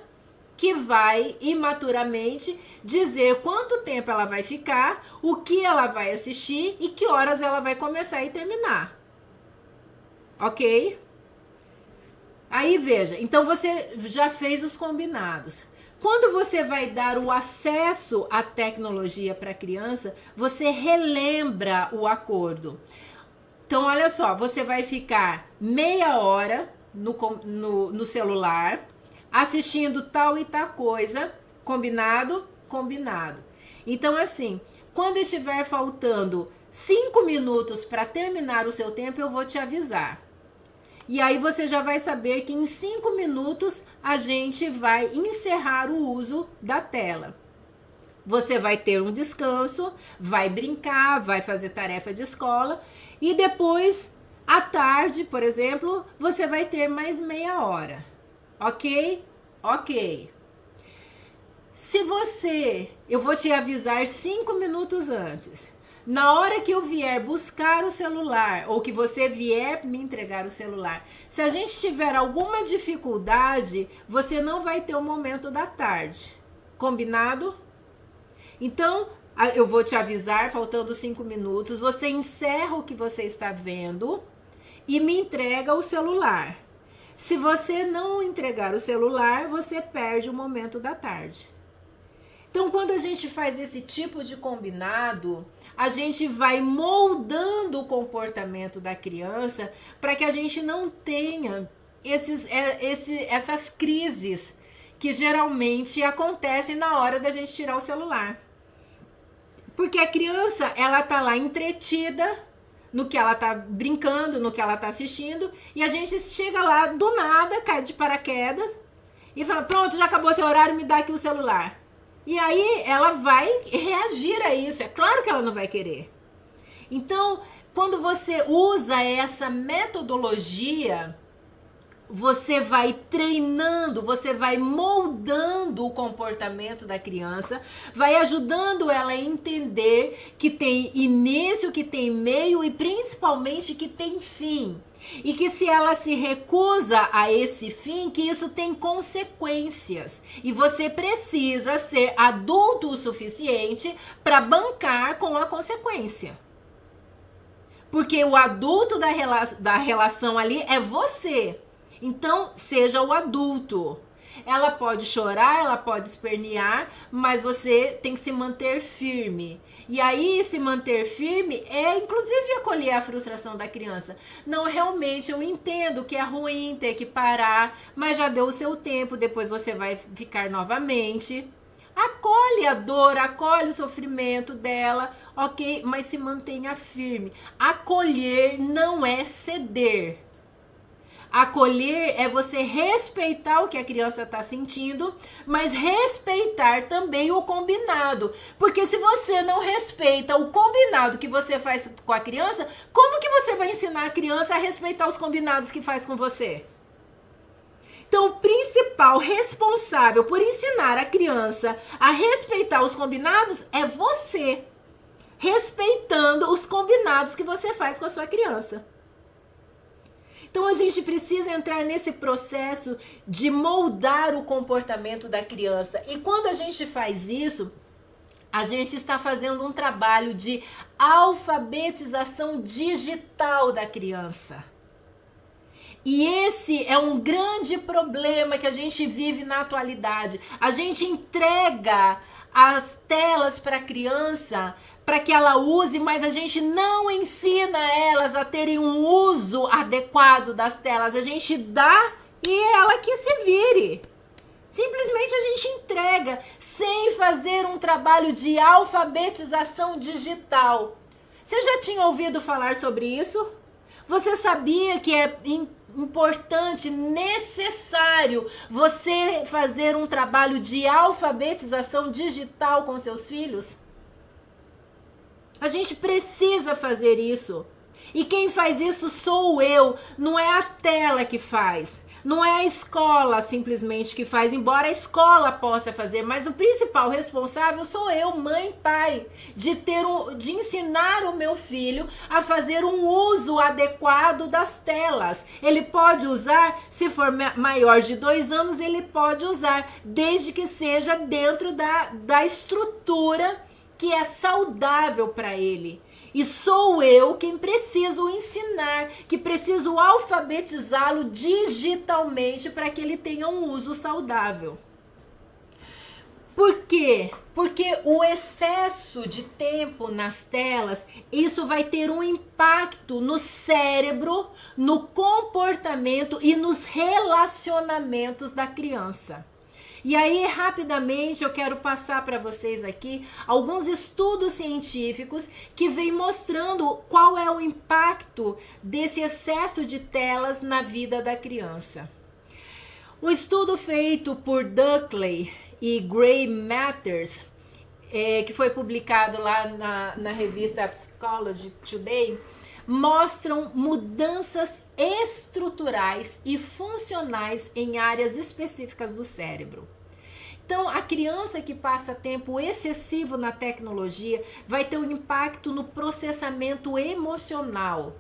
que vai imaturamente dizer quanto tempo ela vai ficar, o que ela vai assistir e que horas ela vai começar e terminar. Ok? Aí veja, então você já fez os combinados. Quando você vai dar o acesso à tecnologia para a criança, você relembra o acordo. Então, olha só, você vai ficar meia hora no celular, assistindo tal e tal coisa, combinado? Combinado. Então, assim, quando estiver faltando 5 minutos para terminar o seu tempo, eu vou te avisar. E aí você já vai saber que em 5 minutos a gente vai encerrar o uso da tela. Você vai ter um descanso, vai brincar, vai fazer tarefa de escola e depois, à tarde, por exemplo, você vai ter mais meia hora. Ok? Ok. Se eu vou te avisar 5 minutos antes. Na hora que eu vier buscar o celular, ou que você vier me entregar o celular, se a gente tiver alguma dificuldade, você não vai ter o momento da tarde. Combinado? Então, eu vou te avisar, faltando 5 minutos, você encerra o que você está vendo e me entrega o celular. Se você não entregar o celular, você perde o momento da tarde. Então, quando a gente faz esse tipo de combinado, a gente vai moldando o comportamento da criança para que a gente não tenha essas crises que geralmente acontecem na hora da gente tirar o celular. Porque a criança, ela tá lá entretida no que ela tá brincando, no que ela tá assistindo, e a gente chega lá do nada, cai de paraquedas e fala: pronto, já acabou seu horário, me dá aqui o celular. E aí ela vai reagir a isso. É claro que ela não vai querer. Então, quando você usa essa metodologia, você vai treinando, você vai moldando o comportamento da criança, vai ajudando ela a entender que tem início, que tem meio e principalmente que tem fim. E que se ela se recusa a esse fim, que isso tem consequências. E você precisa ser adulto o suficiente para bancar com a consequência. Porque o adulto da relação ali é você. Então, seja o adulto. Ela pode chorar, ela pode espernear, mas você tem que se manter firme. E aí, se manter firme é, inclusive, acolher a frustração da criança. Não, realmente, eu entendo que é ruim ter que parar, mas já deu o seu tempo, depois você vai ficar novamente. Acolhe a dor, acolhe o sofrimento dela, ok? Mas se mantenha firme. Acolher não é ceder. Acolher é você respeitar o que a criança está sentindo, mas respeitar também o combinado. Porque se você não respeita o combinado que você faz com a criança, como que você vai ensinar a criança a respeitar os combinados que faz com você? Então, o principal responsável por ensinar a criança a respeitar os combinados é você, respeitando os combinados que você faz com a sua criança. Então, a gente precisa entrar nesse processo de moldar o comportamento da criança. E quando a gente faz isso, a gente está fazendo um trabalho de alfabetização digital da criança. E esse é um grande problema que a gente vive na atualidade. A gente entrega as telas para a criança para que ela use, mas a gente não ensina elas a terem um uso adequado das telas. A gente dá e ela que se vire. Simplesmente a gente entrega sem fazer um trabalho de alfabetização digital. Você já tinha ouvido falar sobre isso? Você sabia que é importante, necessário você fazer um trabalho de alfabetização digital com seus filhos? A gente precisa fazer isso. E quem faz isso sou eu, não é a tela que faz. Não é a escola simplesmente que faz, embora a escola possa fazer, mas o principal responsável sou eu, mãe, pai, de ensinar o meu filho a fazer um uso adequado das telas. Ele pode usar, se for maior de 2 anos, ele pode usar, desde que seja dentro da estrutura que é saudável para ele. E sou eu quem preciso ensinar, que preciso alfabetizá-lo digitalmente para que ele tenha um uso saudável. Por quê? Porque o excesso de tempo nas telas, isso vai ter um impacto no cérebro, no comportamento e nos relacionamentos da criança. E aí, rapidamente, eu quero passar para vocês aqui alguns estudos científicos que vêm mostrando qual é o impacto desse excesso de telas na vida da criança. Um estudo feito por Duckley e Gray Matters, que foi publicado lá na revista Psychology Today, mostram mudanças estruturais e funcionais em áreas específicas do cérebro. Então, a criança que passa tempo excessivo na tecnologia vai ter um impacto no processamento emocional.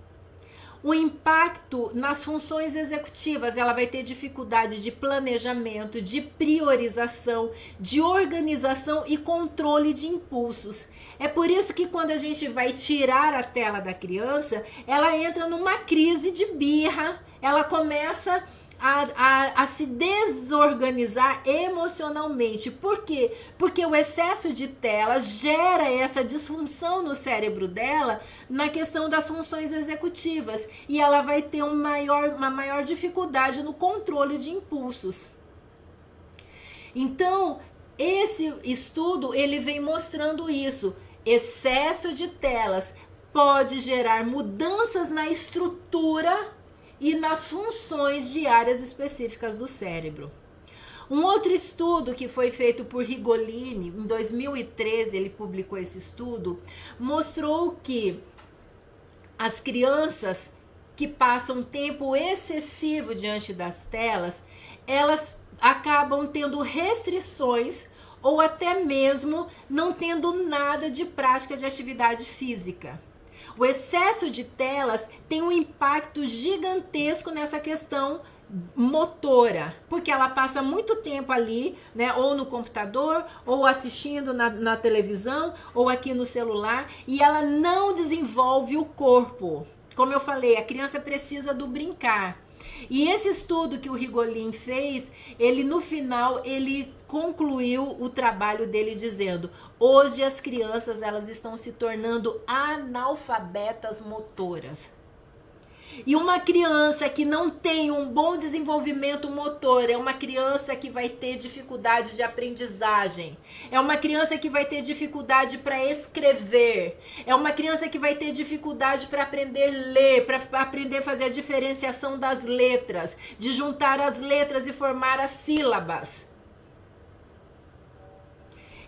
O impacto nas funções executivas, ela vai ter dificuldade de planejamento, de priorização, de organização e controle de impulsos. É por isso que quando a gente vai tirar a tela da criança, ela entra numa crise de birra, ela começa a se desorganizar emocionalmente. Por quê? Porque o excesso de tela gera essa disfunção no cérebro dela na questão das funções executivas e ela vai ter uma maior dificuldade no controle de impulsos. Então, esse estudo ele vem mostrando isso. Excesso de telas pode gerar mudanças na estrutura e nas funções de áreas específicas do cérebro. Um outro estudo que foi feito por Rigolini, em 2013 ele publicou esse estudo, mostrou que as crianças que passam tempo excessivo diante das telas, elas acabam tendo restrições ou até mesmo não tendo nada de prática de atividade física. O excesso de telas tem um impacto gigantesco nessa questão motora, porque ela passa muito tempo ali, né, ou no computador, ou assistindo na televisão, ou aqui no celular, e ela não desenvolve o corpo. Como eu falei, a criança precisa do brincar. E esse estudo que o Rigolin fez, ele no final, ele concluiu o trabalho dele dizendo: hoje as crianças elas estão se tornando analfabetas motoras. E uma criança que não tem um bom desenvolvimento motor é uma criança que vai ter dificuldade de aprendizagem. É uma criança que vai ter dificuldade para escrever. É uma criança que vai ter dificuldade para aprender a ler, para aprender a fazer a diferenciação das letras, de juntar as letras e formar as sílabas.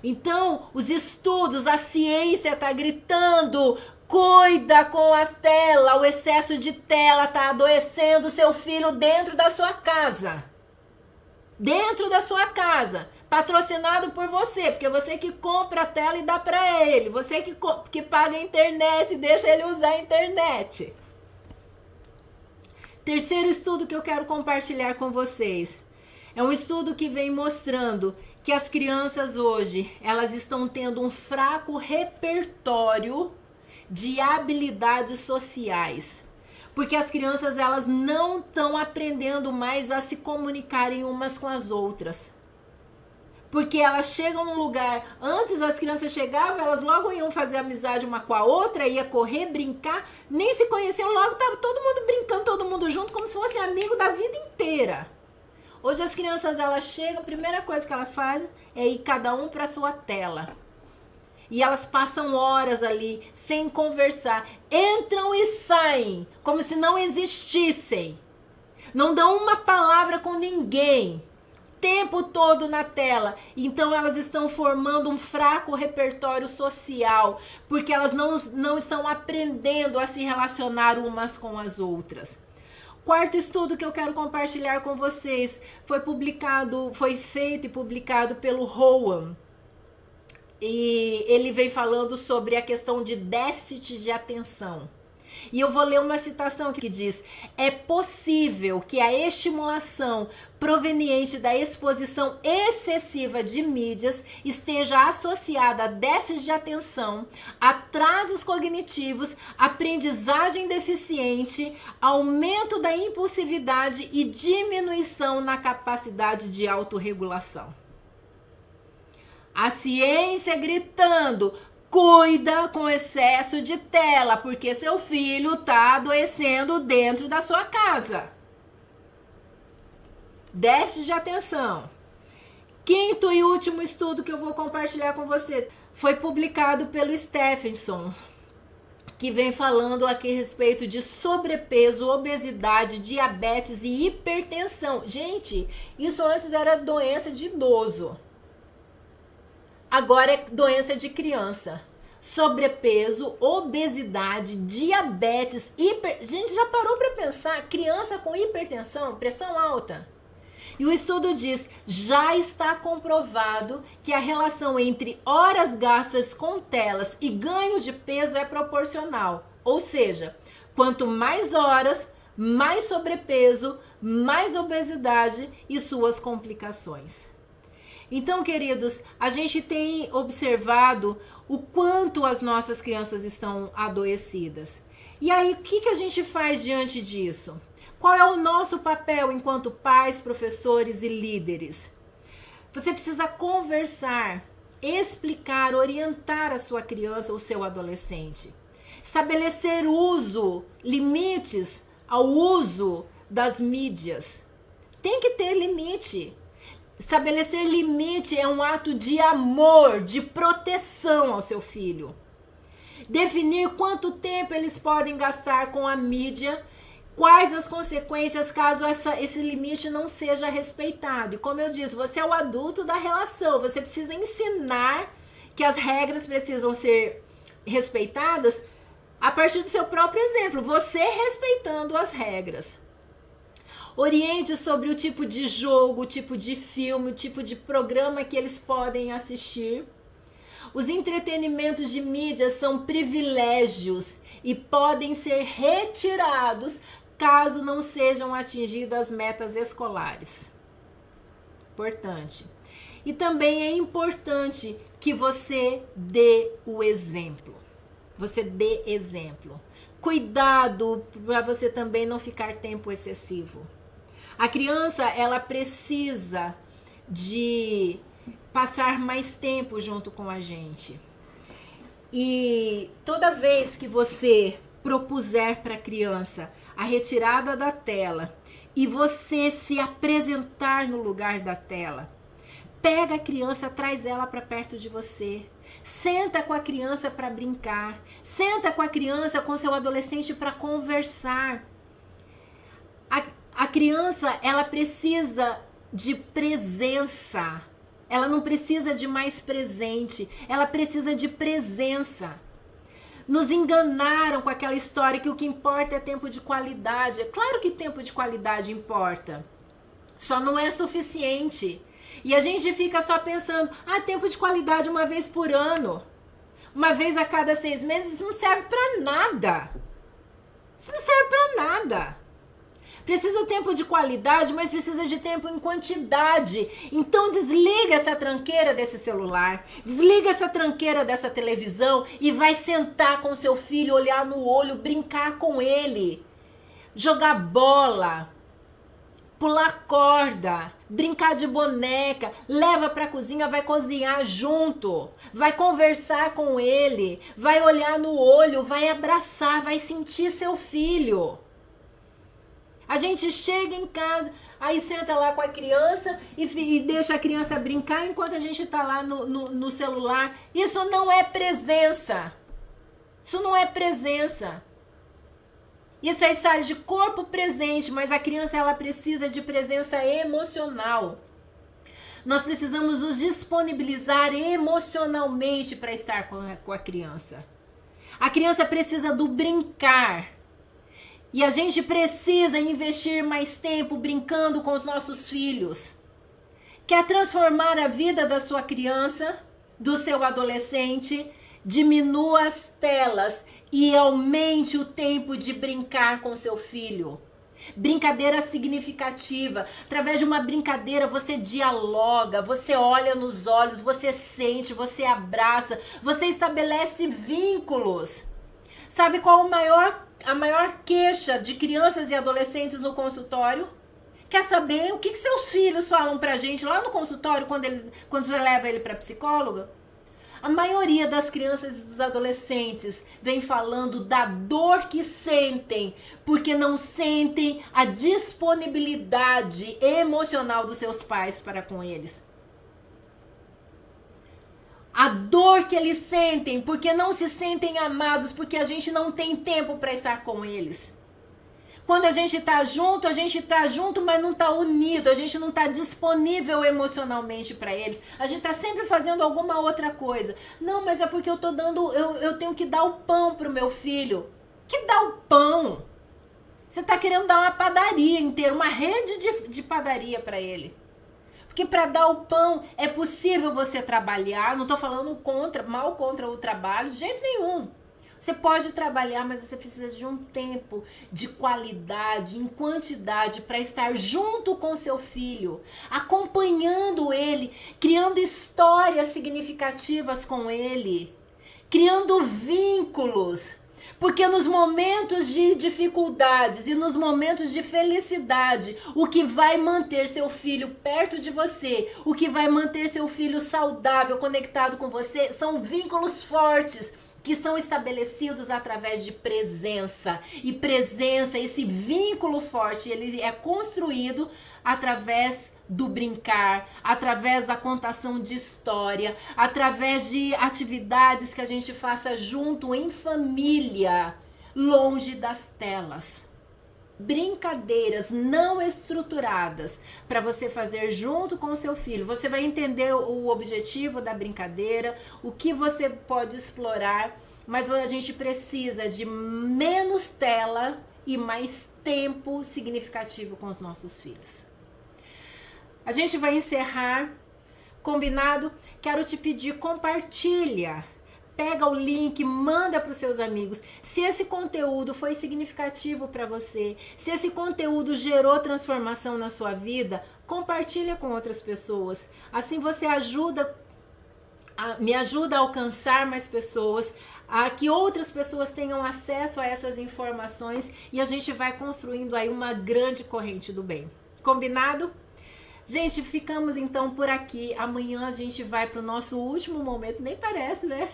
Então, os estudos, a ciência está gritando: cuida com a tela, o excesso de tela está adoecendo seu filho dentro da sua casa. Dentro da sua casa. Patrocinado por você, porque você que compra a tela e dá para ele. Você que paga a internet e deixa ele usar a internet. Terceiro estudo que eu quero compartilhar com vocês. É um estudo que vem mostrando que as crianças hoje, elas estão tendo um fraco repertório de habilidades sociais, porque as crianças elas não estão aprendendo mais a se comunicarem umas com as outras, porque elas chegam num lugar, antes as crianças chegavam, elas logo iam fazer amizade uma com a outra, ia correr, brincar, nem se conheciam, logo estava todo mundo brincando, todo mundo junto, como se fosse amigo da vida inteira. Hoje as crianças elas chegam, a primeira coisa que elas fazem é ir cada um para sua tela. E elas passam horas ali sem conversar. Entram e saem como se não existissem. Não dão uma palavra com ninguém. Tempo todo na tela. Então elas estão formando um fraco repertório social, porque elas não estão aprendendo a se relacionar umas com as outras. Quarto estudo que eu quero compartilhar com vocês foi feito e publicado pelo Rowan. E ele vem falando sobre a questão de déficit de atenção. E eu vou ler uma citação que diz: é possível que a estimulação proveniente da exposição excessiva de mídias esteja associada a déficit de atenção, atrasos cognitivos, aprendizagem deficiente, aumento da impulsividade e diminuição na capacidade de autorregulação. A ciência gritando: cuida com excesso de tela, porque seu filho está adoecendo dentro da sua casa. Déficit de atenção. Quinto e último estudo que eu vou compartilhar com você foi publicado pelo Stephenson, que vem falando aqui a respeito de sobrepeso, obesidade, diabetes e hipertensão. Gente, isso antes era doença de idoso. Agora é doença de criança. Sobrepeso, obesidade, diabetes, Gente, já parou para pensar? Criança com hipertensão, pressão alta. E o estudo diz: já está comprovado que a relação entre horas gastas com telas e ganhos de peso é proporcional. Ou seja, quanto mais horas, mais sobrepeso, mais obesidade e suas complicações. Então, queridos, a gente tem observado o quanto as nossas crianças estão adoecidas. E aí, o que a gente faz diante disso? Qual é o nosso papel enquanto pais, professores e líderes? Você precisa conversar, explicar, orientar a sua criança ou seu adolescente. Estabelecer limites ao uso das mídias. Tem que ter limite. Estabelecer limite é um ato de amor, de proteção ao seu filho. Definir quanto tempo eles podem gastar com a mídia, quais as consequências caso esse limite não seja respeitado. E como eu disse, você é o adulto da relação, você precisa ensinar que as regras precisam ser respeitadas a partir do seu próprio exemplo, você respeitando as regras. Oriente sobre o tipo de jogo, o tipo de filme, o tipo de programa que eles podem assistir. Os entretenimentos de mídia são privilégios e podem ser retirados caso não sejam atingidas as metas escolares. Importante. E também é importante que você dê o exemplo. Você dê exemplo. Cuidado para você também não ficar tempo excessivo. A criança, ela precisa de passar mais tempo junto com a gente. E toda vez que você propuser para a criança a retirada da tela e você se apresentar no lugar da tela, pega a criança, traz ela para perto de você. Senta com a criança para brincar. Senta com a criança, com seu adolescente para conversar. A criança, ela precisa de presença. Ela não precisa de mais presente. Ela precisa de presença. Nos enganaram com aquela história que o que importa é tempo de qualidade. É claro que tempo de qualidade importa. Só não é suficiente. E a gente fica só pensando, tempo de qualidade uma vez por ano. Uma vez a cada 6 meses, isso não serve pra nada. Isso não serve pra nada. Precisa tempo de qualidade, mas precisa de tempo em quantidade. Então desliga essa tranqueira desse celular, desliga essa tranqueira dessa televisão e vai sentar com seu filho, olhar no olho, brincar com ele, jogar bola, pular corda, brincar de boneca, leva pra cozinha, vai cozinhar junto, vai conversar com ele, vai olhar no olho, vai abraçar, vai sentir seu filho. A gente chega em casa, Aí senta lá com a criança e deixa a criança brincar enquanto a gente tá lá no celular. Isso não é presença. Isso não é presença. Isso é estar de corpo presente, mas a criança ela precisa de presença emocional. Nós precisamos nos disponibilizar emocionalmente para estar com a criança. A criança precisa do brincar. E a gente precisa investir mais tempo brincando com os nossos filhos. Quer transformar a vida da sua criança, do seu adolescente? Diminua as telas e aumente o tempo de brincar com seu filho. Brincadeira significativa. Através de uma brincadeira você dialoga, você olha nos olhos, você sente, você abraça, você estabelece vínculos. Sabe qual a maior queixa de crianças e adolescentes no consultório? Quer saber o que seus filhos falam pra gente lá no consultório quando você leva ele pra psicóloga? A maioria das crianças e dos adolescentes vem falando da dor que sentem, porque não sentem a disponibilidade emocional dos seus pais para com eles. A dor que eles sentem, porque não se sentem amados, porque a gente não tem tempo para estar com eles. Quando a gente tá junto, mas não tá unido, a gente não tá disponível emocionalmente para eles. A gente tá sempre fazendo alguma outra coisa. Não, mas é porque eu tenho que dar o pão pro meu filho. Que dá o pão? Você tá querendo dar uma padaria inteira, uma rede de padaria para ele. Porque para dar o pão é possível você trabalhar, não tô falando mal contra o trabalho, de jeito nenhum. Você pode trabalhar, mas você precisa de um tempo de qualidade, em quantidade, para estar junto com seu filho, acompanhando ele, criando histórias significativas com ele, criando vínculos. Porque nos momentos de dificuldades e nos momentos de felicidade, o que vai manter seu filho perto de você, o que vai manter seu filho saudável, conectado com você, são vínculos fortes que são estabelecidos através de presença. E presença, esse vínculo forte, ele é construído através do brincar, através da contação de história, através de atividades que a gente faça junto em família, longe das telas. Brincadeiras não estruturadas para você fazer junto com o seu filho. Você vai entender o objetivo da brincadeira, o que você pode explorar, mas a gente precisa de menos tela e mais tempo significativo com os nossos filhos. A gente vai encerrar, combinado? Quero te pedir, compartilha. Pega o link, manda para os seus amigos. Se esse conteúdo foi significativo para você, se esse conteúdo gerou transformação na sua vida, compartilha com outras pessoas. Assim você me ajuda a alcançar mais pessoas, a que outras pessoas tenham acesso a essas informações e a gente vai construindo aí uma grande corrente do bem. Combinado? Gente, ficamos então por aqui. Amanhã a gente vai para o nosso último momento, nem parece, né?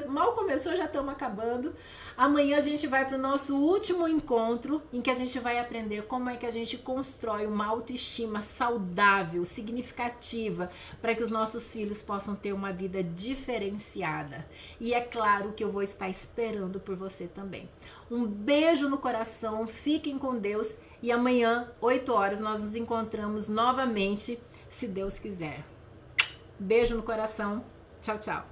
Mal começou, já estamos acabando. Amanhã a gente vai para o nosso último encontro, em que a gente vai aprender como é que a gente constrói uma autoestima saudável, significativa, para que os nossos filhos possam ter uma vida diferenciada. E é claro que eu vou estar esperando por você também. Um beijo no coração, fiquem com Deus. E amanhã, 8 horas, nós nos encontramos novamente, se Deus quiser. Beijo no coração. Tchau, tchau.